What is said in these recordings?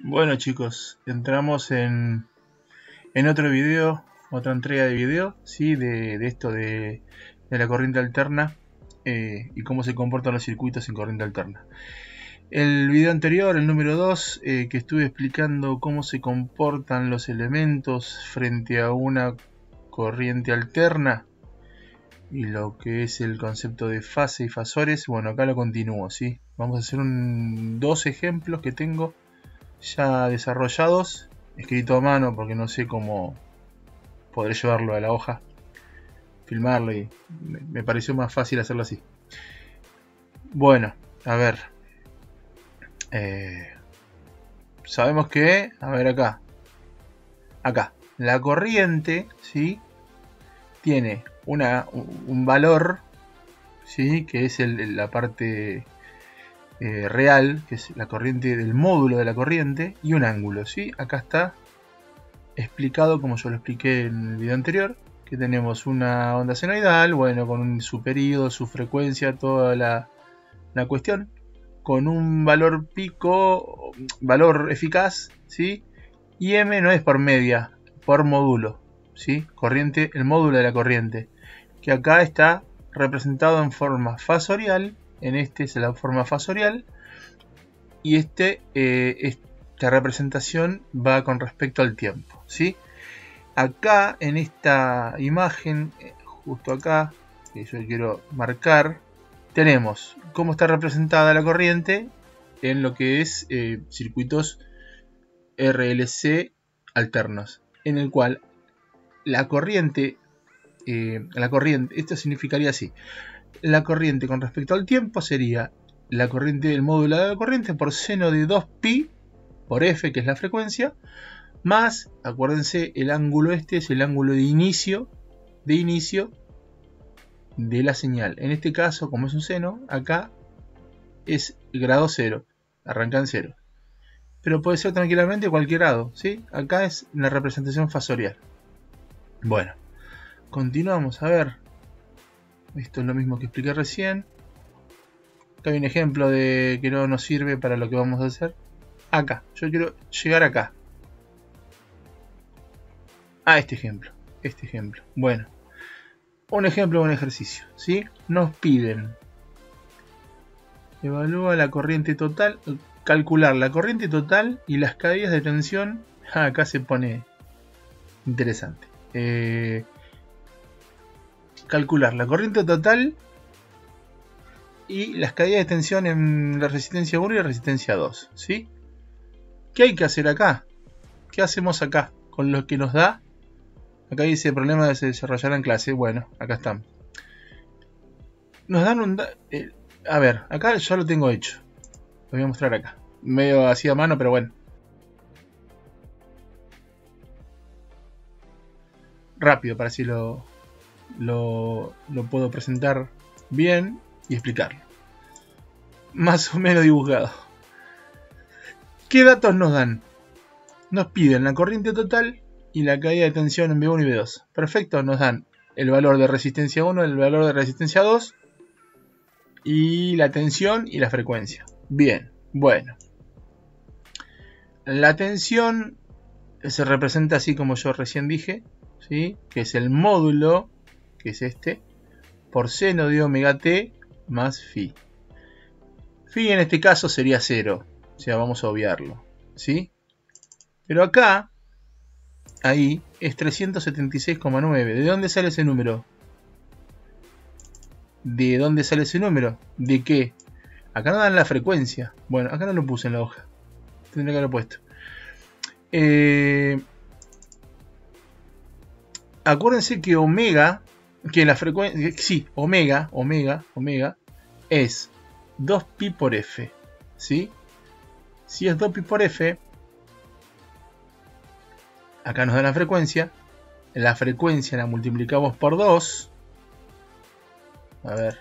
Bueno chicos, entramos en otro video, otra entrega de video, ¿sí? de esto de la corriente alterna y cómo se comportan los circuitos en corriente alterna. El video anterior, el número 2, que estuve explicando cómo se comportan los elementos frente a una corriente alterna y lo que es el concepto de fase y fasores, bueno, acá lo continúo, ¿sí? Vamos a hacer dos ejemplos que tengo ya desarrollados, escrito a mano porque no sé cómo podré llevarlo a la hoja, filmarlo, y me pareció más fácil hacerlo así. Bueno, a ver, sabemos que, a ver acá, la corriente, ¿sí? Tiene un valor, ¿sí? Que es la parte real, que es la corriente del módulo de la corriente, y un ángulo, ¿sí? Acá está explicado como yo lo expliqué en el video anterior, que tenemos una onda senoidal, bueno, con su periodo, su frecuencia, toda la cuestión, con un valor pico, valor eficaz, ¿sí? Y M no es por media, por módulo, ¿sí? Corriente, el módulo de la corriente, que acá está representado en forma fasorial, en este es la forma fasorial, y esta representación va con respecto al tiempo, ¿sí? Acá en esta imagen, justo acá, que yo quiero marcar, tenemos cómo está representada la corriente en lo que es circuitos RLC alternos, en el cual la corriente, esto significaría así: la corriente con respecto al tiempo sería la corriente del módulo de la corriente por seno de 2pi por f, que es la frecuencia, más, acuérdense, el ángulo este es el ángulo de inicio de la señal. En este caso, como es un seno, acá es grado 0, arranca en 0. Pero puede ser tranquilamente cualquier grado, ¿sí? Acá es la representación fasorial. Bueno, continuamos, a ver. Esto es lo mismo que expliqué recién. Acá hay un ejemplo de que no nos sirve para lo que vamos a hacer. Acá, yo quiero llegar acá. A este ejemplo. Bueno, un ejemplo de un ejercicio, ¿sí? Nos piden evalúa la corriente total, calcular la corriente total y las caídas de tensión. Acá se pone interesante. Calcular la corriente total y las caídas de tensión en la resistencia 1 y la resistencia 2, ¿sí? ¿Qué hay que hacer acá? ¿Qué hacemos acá con lo que nos da? Acá dice problema de se desarrollará en clase. Bueno, acá estamos. Nos dan un... a ver, acá ya lo tengo hecho. Lo voy a mostrar acá. Medio así a mano, pero bueno. Rápido, para así lo puedo presentar bien y explicarlo. Más o menos dibujado. ¿Qué datos nos dan? Nos piden la corriente total y la caída de tensión en B1 y B2. Perfecto, nos dan el valor de resistencia 1, el valor de resistencia 2 y la tensión y la frecuencia. Bien, bueno. La tensión se representa así como yo recién dije, ¿sí? Que es el módulo, que es este, por seno de omega t más phi. Phi en este caso sería 0, o sea, vamos a obviarlo, ¿sí? Pero acá, ahí, es 376,9. ¿De dónde sale ese número? ¿De dónde sale ese número? ¿De qué? Acá no dan la frecuencia. Bueno, acá no lo puse en la hoja. Tendría que haberlo puesto. Acuérdense que omega, que la frecuencia, sí, omega es 2pi por f, ¿sí? Si es 2pi por f, acá nos da la frecuencia la multiplicamos por 2. A ver,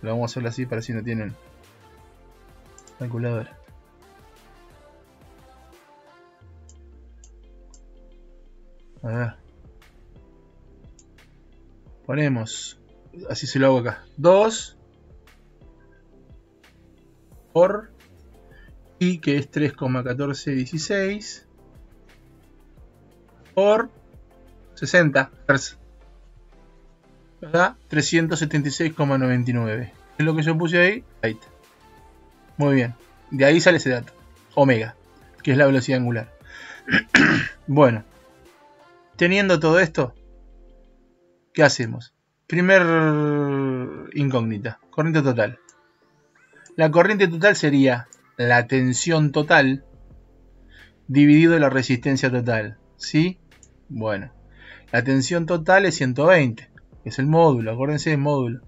lo vamos a hacer así para si no tienen calculadora. A ver, ponemos, así se lo hago acá, 2 por I, que es 3,1416 por 60 Hz. Nos da 376,99. Es lo que yo puse ahí. Ahí está. Muy bien. De ahí sale ese dato. Omega, que es la velocidad angular. Bueno. Teniendo todo esto, ¿qué hacemos? Primer incógnita. Corriente total. La corriente total sería la tensión total dividido la resistencia total. ¿Sí? Bueno. La tensión total es 120. Es el módulo. Acuérdense del módulo.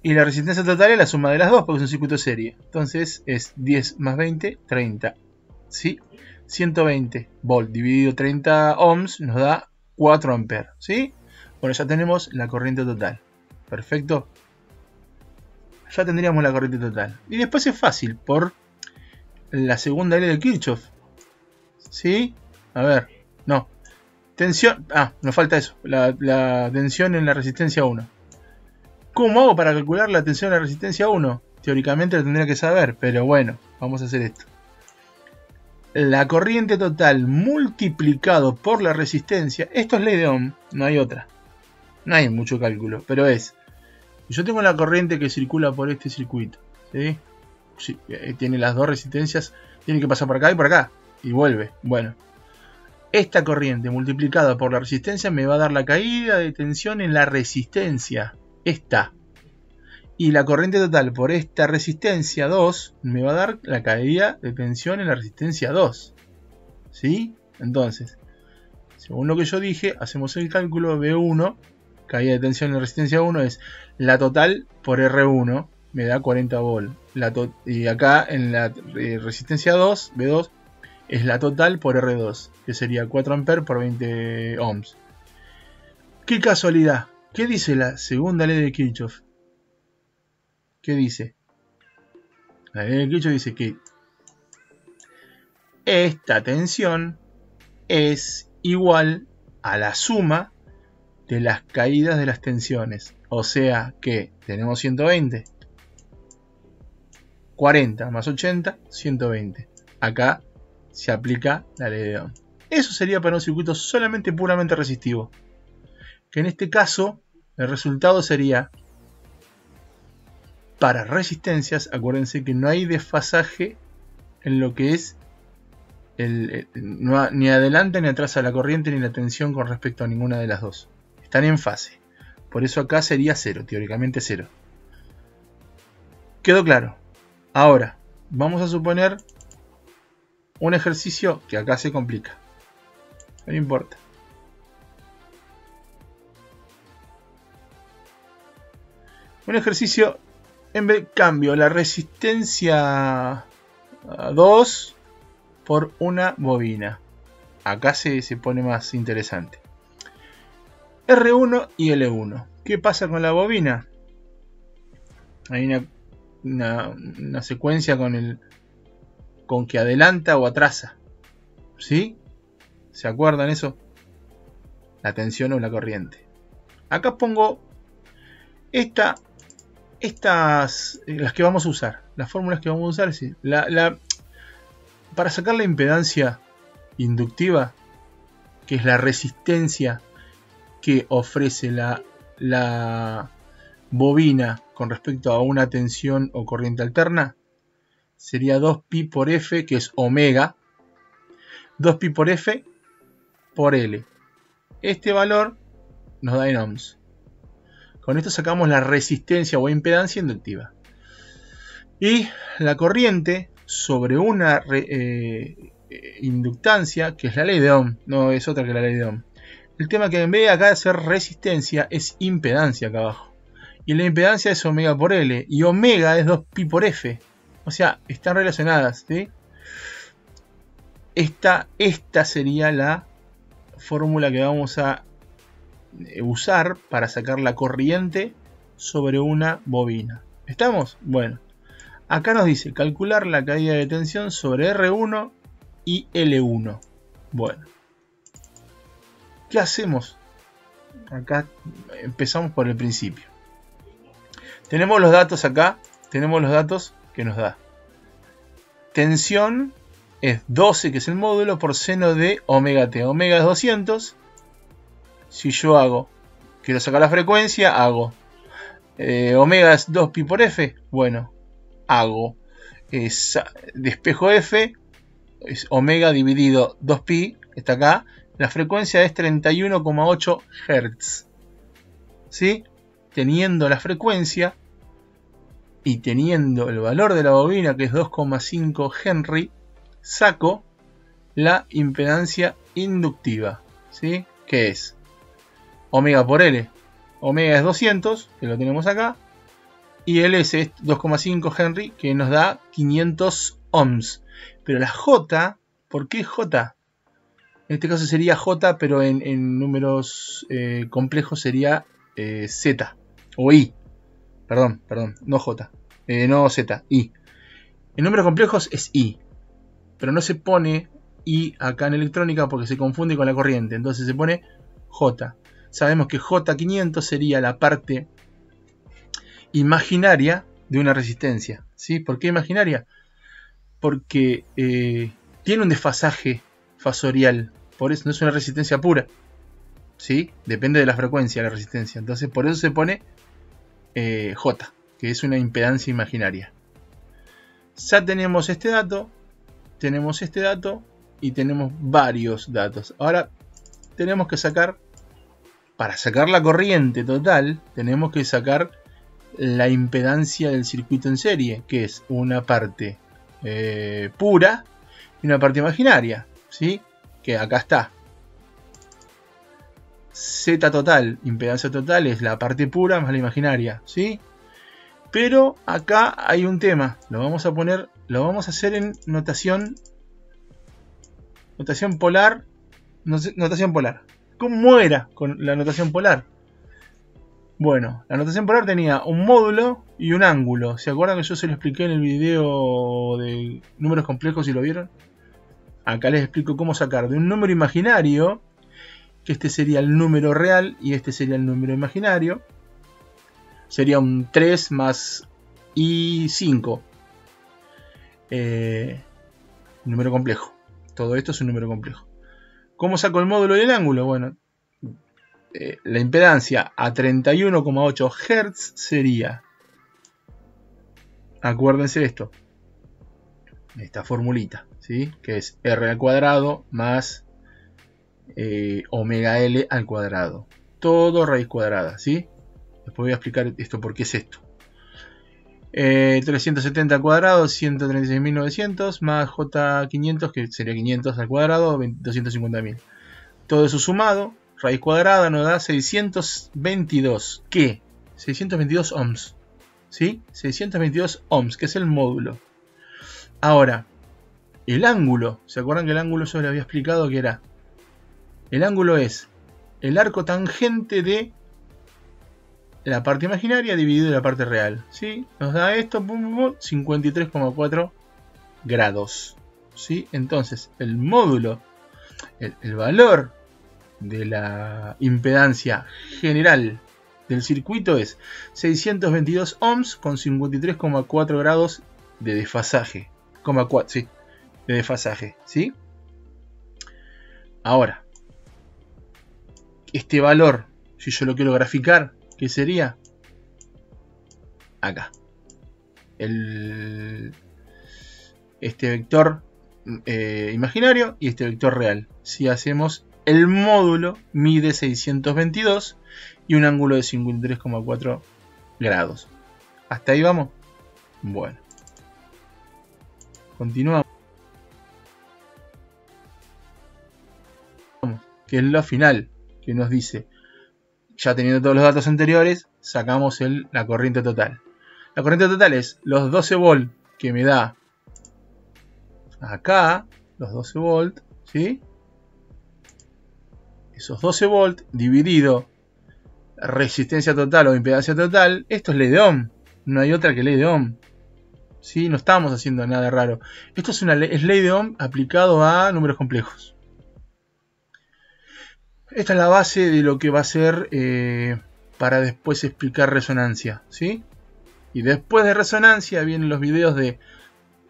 Y la resistencia total es la suma de las dos porque es un circuito serie. Entonces es 10 más 20, 30. ¿Sí? 120 volt dividido 30 ohms nos da 4 amperes. ¿Sí? Bueno, ya tenemos la corriente total. Perfecto. Ya tendríamos la corriente total. Y después es fácil por la segunda ley de Kirchhoff. ¿Sí? A ver. No. Tensión. Ah, nos falta eso. La tensión en la resistencia 1. ¿Cómo hago para calcular la tensión en la resistencia 1? Teóricamente lo tendría que saber, pero bueno, vamos a hacer esto. La corriente total multiplicado por la resistencia. Esto es ley de Ohm, no hay otra. No hay mucho cálculo, pero es. Yo tengo la corriente que circula por este circuito. ¿Sí? Sí, tiene las dos resistencias. Tiene que pasar por acá y por acá. Y vuelve. Bueno. Esta corriente multiplicada por la resistencia me va a dar la caída de tensión en la resistencia. Esta. Y la corriente total por esta resistencia 2 me va a dar la caída de tensión en la resistencia 2. ¿Sí? Entonces, según lo que yo dije, hacemos el cálculo B1, caída de tensión en la resistencia 1 es la total por R1, me da 40 volt. Y acá en la resistencia 2, B2, es la total por R2, que sería 4 amperes por 20 ohms. ¡Qué casualidad! ¿Qué dice la segunda ley de Kirchhoff? ¿Qué dice? La ley de Kirchhoff dice que esta tensión es igual a la suma de las caídas de las tensiones. O sea que tenemos 120. 40 más 80, 120. Acá se aplica la ley de Ohm. Eso sería para un circuito solamente puramente resistivo. Que en este caso el resultado sería, para resistencias, acuérdense que no hay desfasaje en lo que es ni adelante ni atrás a la corriente ni la tensión con respecto a ninguna de las dos. Están en fase. Por eso acá sería 0, teóricamente 0. ¿Quedó claro? Ahora, vamos a suponer un ejercicio que acá se complica. No importa. Un ejercicio, en vez cambio la resistencia 2 por una bobina. Acá se pone más interesante. R1 y L1. ¿Qué pasa con la bobina? Hay una secuencia con que adelanta o atrasa. ¿Sí? ¿Se acuerdan eso? La tensión o la corriente. Acá pongo estas, las que vamos a usar. Las fórmulas que vamos a usar. Sí. Para sacar la impedancia inductiva, que es la resistencia que ofrece la bobina con respecto a una tensión o corriente alterna, sería 2pi por F, que es omega, 2pi por F por L. Este valor nos da en ohms. Con esto sacamos la resistencia o impedancia inductiva. Y la corriente sobre una inductancia, que es la ley de Ohm, no es otra que la ley de Ohm. El tema que en vez de acá de ser resistencia es impedancia acá abajo. Y la impedancia es omega por L. Y omega es 2pi por F. O sea, están relacionadas. ¿Sí? Esta sería la fórmula que vamos a usar para sacar la corriente sobre una bobina. ¿Estamos? Bueno. Acá nos dice calcular la caída de tensión sobre R1 y L1. Bueno. ¿Qué hacemos? Acá empezamos por el principio. Tenemos los datos acá. Tenemos los datos que nos da. tensión es 12, que es el módulo, por seno de omega t. Omega es 200. Si yo quiero sacar la frecuencia, hago omega es 2pi por f. Bueno, hago despejo f, es omega dividido 2pi, está acá. La frecuencia es 31,8 Hz. ¿Sí? Teniendo la frecuencia y teniendo el valor de la bobina, que es 2,5 Henry, saco la impedancia inductiva, ¿sí? Que es omega por L. Omega es 200, que lo tenemos acá, y Ls es 2,5 Henry, que nos da 500 ohms. Pero la J, ¿por qué J? En este caso sería J, pero en números complejos sería Z, o I. Perdón, no J, no Z, I. En números complejos es I, pero no se pone I acá en electrónica porque se confunde con la corriente, entonces se pone J. Sabemos que J500 sería la parte imaginaria de una resistencia, ¿sí? ¿Por qué imaginaria? Porque tiene un desfasaje fasorial, por eso no es una resistencia pura, ¿sí? Depende de la frecuencia de la resistencia, entonces por eso se pone J, que es una impedancia imaginaria. Ya tenemos este dato y tenemos varios datos. Ahora tenemos que sacar, para sacar la corriente total, tenemos que sacar la impedancia del circuito en serie, que es una parte pura y una parte imaginaria, ¿sí? Que acá está. Z total, impedancia total, es la parte pura más la imaginaria, ¿sí? Pero acá hay un tema, lo vamos a hacer en notación polar. Notación polar. ¿Cómo era con la notación polar? Bueno, la notación polar tenía un módulo y un ángulo. ¿Se acuerdan que yo se lo expliqué en el video de números complejos, si lo vieron? Acá les explico cómo sacar de un número imaginario, que este sería el número real y este sería el número imaginario. Sería un 3 más i5. Número complejo. Todo esto es un número complejo. ¿Cómo saco el módulo y el ángulo? Bueno, la impedancia a 31,8 Hz sería, acuérdense esto, esta formulita, ¿sí? Que es R al cuadrado más omega L al cuadrado. Todo raíz cuadrada, ¿sí? Después voy a explicar esto, por qué es esto. 370 al cuadrado, 136.900, más J500, que sería 500 al cuadrado, 250.000. Todo eso sumado, raíz cuadrada nos da 622. ¿Qué? 622 ohms. ¿Sí? 622 ohms, que es el módulo. Ahora, el ángulo. ¿Se acuerdan que el ángulo yo les había explicado que era? El ángulo es el arco tangente de la parte imaginaria dividido en la parte real, ¿sí? Nos da esto, 53,4 grados, ¿sí? Entonces, el módulo, el valor de la impedancia general del circuito es 622 ohms con 53,4 grados de desfasaje. Sí, de desfasaje, ¿sí? Ahora, este valor, si yo lo quiero graficar, ¿qué sería? Acá. Este vector imaginario y este vector real. Si hacemos el módulo, mide 622 y un ángulo de 53,4 grados. ¿Hasta ahí vamos? Bueno. Continuamos. Que es lo final, que nos dice, ya teniendo todos los datos anteriores, sacamos la corriente total. La corriente total es los 12 volt que me da acá, los 12 volt, ¿sí? Esos 12 volt dividido resistencia total o impedancia total, esto es ley de Ohm, no hay otra que ley de Ohm, ¿sí? No estamos haciendo nada raro. Esto es ley de Ohm aplicado a números complejos. Esta es la base de lo que va a ser para después explicar resonancia, ¿sí? Y después de resonancia vienen los videos de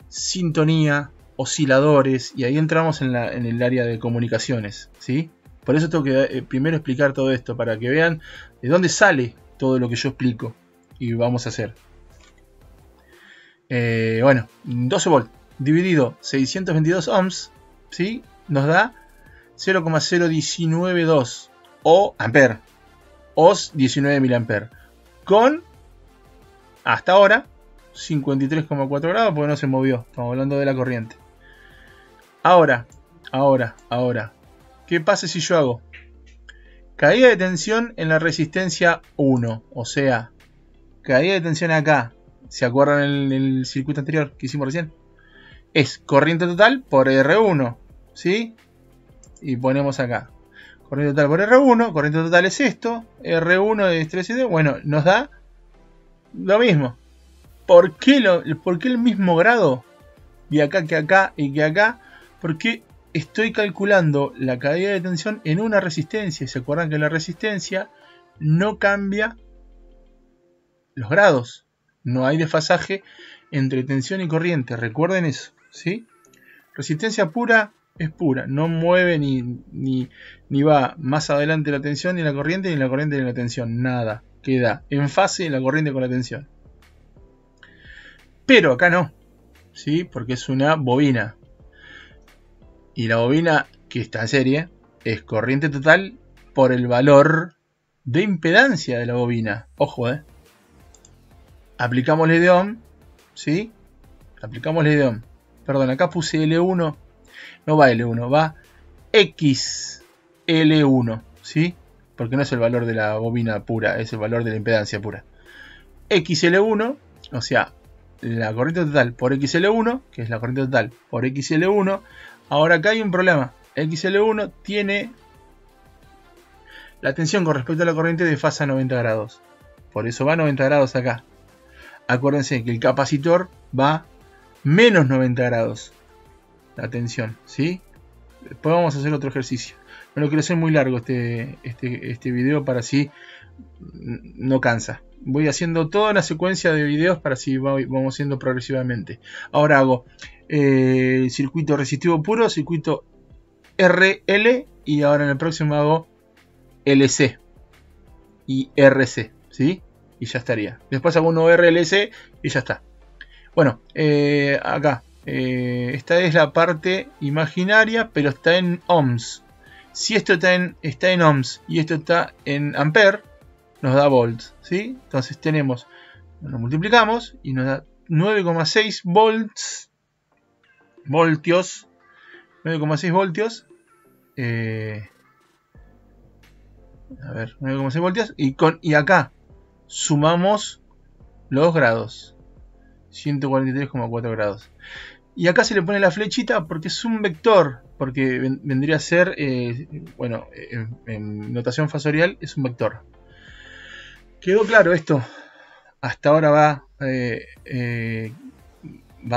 sintonía, osciladores, y ahí entramos en el área de comunicaciones, ¿sí? Por eso tengo que primero explicar todo esto, para que vean de dónde sale todo lo que yo explico y vamos a hacer. Bueno, 12 volt dividido 622 ohms, ¿sí? Nos da 0,0192 o ampere, os 19 miliamperes, con hasta ahora 53,4 grados, porque no se movió. Estamos hablando de la corriente. Ahora, ¿qué pasa si yo hago caída de tensión en la resistencia 1? O sea, caída de tensión acá. ¿Se acuerdan el circuito anterior que hicimos recién? Es corriente total por R1, ¿sí? Y ponemos acá corriente total por R1. Corriente total es esto. R1 es 13. Bueno, nos da lo mismo. ¿Por qué el mismo grado de acá que acá y que acá? Porque estoy calculando la caída de tensión en una resistencia. Y se acuerdan que la resistencia no cambia los grados. No hay desfasaje entre tensión y corriente. Recuerden eso, ¿sí? Resistencia pura es pura. No mueve ni va más adelante la tensión ni la corriente, ni la corriente ni la tensión. Nada. Queda en fase la corriente con la tensión. Pero acá no, ¿sí? Porque es una bobina. Y la bobina que está en serie es corriente total por el valor de impedancia de la bobina. Ojo, aplicamos ley de Ohm, ¿sí? Aplicamos ley de Ohm. Perdón, acá puse L1. No va L1, va XL1, ¿sí? Porque no es el valor de la bobina pura, es el valor de la impedancia pura. XL1, o sea, la corriente total por XL1, que es la corriente total por XL1. Ahora acá hay un problema. XL1 tiene la tensión con respecto a la corriente de fase a 90 grados. Por eso va a 90 grados acá. Acuérdense que el capacitor va menos 90 grados. La tensión, ¿sí? Después vamos a hacer otro ejercicio. No lo quiero hacer muy largo este video para así no cansa. Voy haciendo toda una secuencia de videos para así vamos haciendo progresivamente. Ahora hago circuito resistivo puro, circuito RL, y ahora en el próximo hago LC y RC, ¿sí? Y ya estaría. Después hago uno RLC y ya está. Bueno, acá esta es la parte imaginaria, pero está en ohms. Si esto está en ohms y esto está en ampere, nos da volts, ¿sí? Entonces tenemos, lo multiplicamos y nos da 9,6 voltios. 9,6 voltios. A ver, 9,6 voltios. Y acá sumamos los grados. 143,4 grados. Y acá se le pone la flechita porque es un vector. Porque vendría a ser, bueno, en notación fasorial es un vector. ¿Quedó claro esto? Hasta ahora va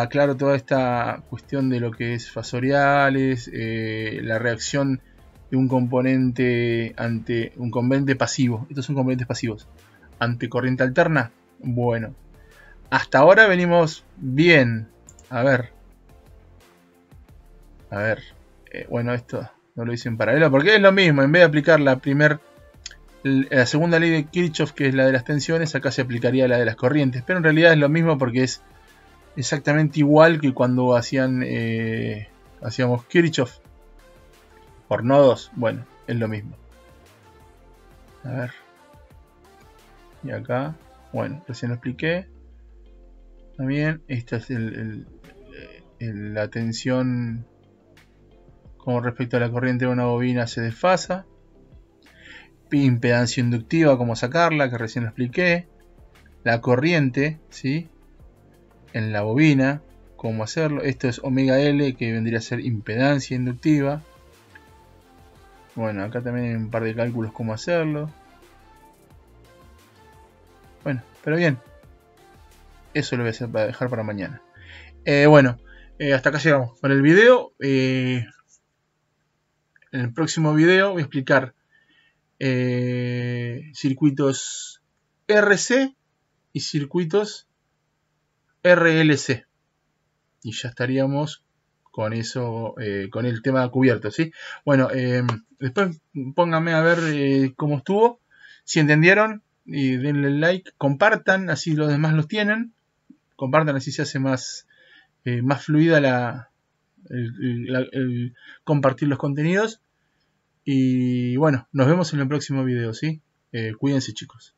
claro toda esta cuestión de lo que es fasoriales, la reacción de un componente ante un componente pasivo. Estos son componentes pasivos. Ante corriente alterna. Bueno, hasta ahora venimos bien. A ver. Bueno, esto no lo hice en paralelo porque es lo mismo. En vez de aplicar la segunda ley de Kirchhoff, que es la de las tensiones, acá se aplicaría la de las corrientes. Pero en realidad es lo mismo porque es exactamente igual que cuando hacíamos Kirchhoff por nodos. Bueno, es lo mismo. A ver. Y acá, bueno, recién lo expliqué. También esta es la tensión con respecto a la corriente de una bobina se desfasa. Impedancia inductiva, cómo sacarla, que recién lo expliqué. La corriente, ¿sí? En la bobina, cómo hacerlo. Esto es omega L, que vendría a ser impedancia inductiva. Bueno, acá también hay un par de cálculos cómo hacerlo. Bueno, pero bien. Eso lo voy a hacer para dejar para mañana. Bueno, hasta acá llegamos con el video. En el próximo video voy a explicar circuitos RC y circuitos RLC. y ya estaríamos con eso, con el tema cubierto, ¿sí? Bueno, después pónganme a ver cómo estuvo, si entendieron, y denle like, compartan, así los demás los tienen, compartan, así se hace más fluida el compartir los contenidos. Y bueno, nos vemos en el próximo video, ¿sí? Cuídense, chicos.